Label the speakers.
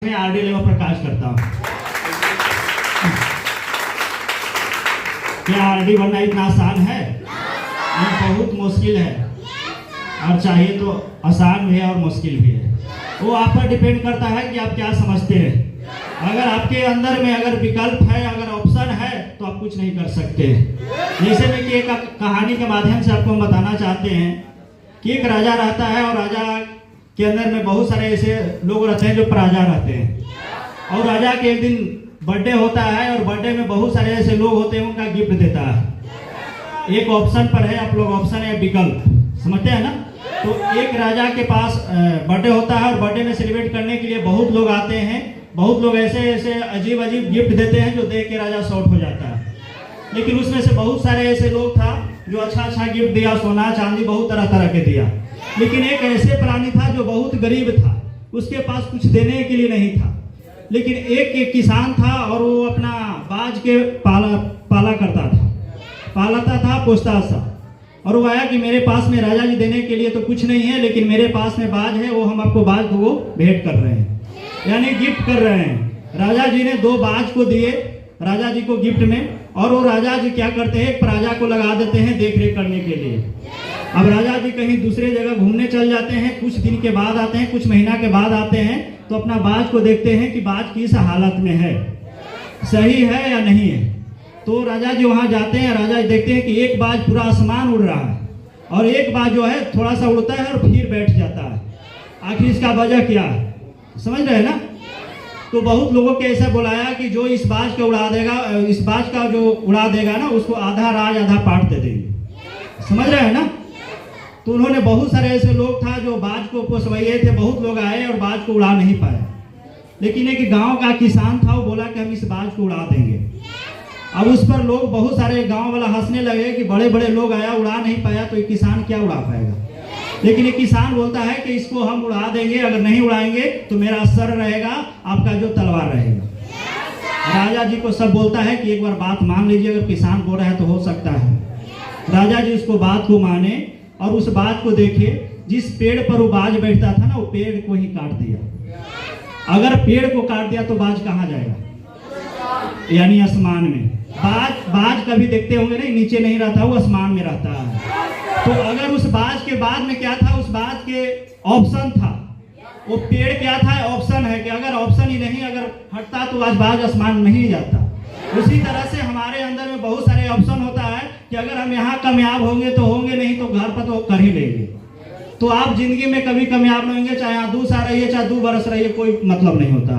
Speaker 1: मैं आरडी लेवा प्रकाश करता हूँ। क्या आरडी बनना इतना आसान है? नहीं, बहुत मुश्किल है। और चाहिए तो आसान भी है और मुश्किल भी है। वो आप पर डिपेंड करता है कि आप क्या समझते हैं। अगर आपके अंदर में अगर विकल्प है, अगर ऑप्शन है, तो आप कुछ नहीं कर सकते। जैसे में कि एक कहानी के माध्यम से आपको हम बताना चाहते हैं कि एक राजा रहता है और राजा के अंदर में बहुत सारे ऐसे लोग रहते हैं जो प्रजा रहते हैं। और राजा के एक दिन बर्थडे होता है और बर्थडे में बहुत सारे ऐसे लोग होते हैं, उनका गिफ्ट देता है। एक ऑप्शन पर है, आप लोग ऑप्शन है विकल्प, समझते हैं ना? तो एक राजा के पास बर्थडे होता है और बर्थडे में सेलिब्रेट करने के लिए बहुत लोग आते हैं। बहुत लोग ऐसे ऐसे अजीब अजीब गिफ्ट देते हैं जो देख के राजा शॉक हो जाता है। लेकिन उसमें से बहुत सारे ऐसे लोग था जो अच्छा अच्छा गिफ्ट दिया, सोना चांदी बहुत तरह तरह के दिया। लेकिन एक ऐसे प्राणी था जो बहुत गरीब था, उसके पास कुछ देने के लिए नहीं था। लेकिन एक किसान था और वो अपना बाज के पाला करता था, पालता था, पोसता था। और वो आया कि मेरे पास में राजा जी देने के लिए तो कुछ नहीं है, लेकिन मेरे पास में बाज है, वो हम आपको बाज को वो भेंट कर रहे हैं, यानी गिफ्ट कर रहे हैं। राजा जी ने 2 बाज को दिए राजा जी को गिफ्ट में। और वो राजा जी क्या करते हैं, प्रजा को लगा देते हैं देख रेख करने के लिए। अब राजा जी कहीं दूसरे जगह घूमने चल जाते हैं, कुछ दिन के बाद आते हैं, कुछ महीना के बाद आते हैं, तो अपना बाज को देखते हैं कि बाज किस हालत में है, सही है या नहीं है। तो राजा जी वहाँ जाते हैं, राजा जी देखते हैं कि एक बाज पूरा आसमान उड़ रहा है और एक बाज जो है थोड़ा सा उड़ता है और फिर बैठ जाता है। आखिर इसका वजह क्या है, समझ रहे हैं ना? तो बहुत लोगों के ऐसा बुलाया कि जो इस बाज को उड़ा देगा, इस बाज का जो उड़ा देगा ना, उसको आधा राज आधा पाट दे देंगे, समझ रहे हैं ना? तो उन्होंने बहुत सारे ऐसे लोग था जो बाज को पोसवाए थे, बहुत लोग आए और बाज को उड़ा नहीं पाए। लेकिन एक गांव का किसान था, वो बोला कि हम इस बाज को उड़ा देंगे। अब उस पर लोग बहुत सारे गांव वाला हंसने लगे कि बड़े बड़े लोग आया, उड़ा नहीं पाया, तो ये किसान क्या उड़ा पाएगा। लेकिन एक किसान बोलता है कि इसको हम उड़ा देंगे, अगर नहीं उड़ाएंगे तो मेरा सर रहेगा, आपका जो तलवार रहेगा। राजा जी को सब बोलता है कि एक बार बात मान लीजिए, अगर किसान बोल रहा है तो हो सकता है। राजा जी उसको बात को माने और उस बात को देखे। जिस पेड़ पर वो बाज बैठता था ना, वो पेड़ को ही काट दिया। अगर पेड़ को काट दिया तो बाज कहाँ जाएगा, यानी आसमान में। बाज कभी देखते होंगे नहीं, नीचे नहीं रहता, वो आसमान में रहता है। तो अगर उस बाज के बाद में क्या था, उस बाज के ऑप्शन था, वो पेड़ क्या था, ऑप्शन है कि अगर ऑप्शन ही नहीं अगर हटता तो आज बाज आसमान में ही जाता। उसी तरह से हमारे अंदर में बहुत सारे ऑप्शन होता है कि अगर हम यहाँ कामयाब होंगे तो होंगे, नहीं तो घर पर तो कर ही लेंगे। तो आप जिंदगी में कभी कामयाब नहीं होंगे, चाहे यहाँ 2 साल रहिए चाहे 2 बरस रहिए, कोई मतलब नहीं होता।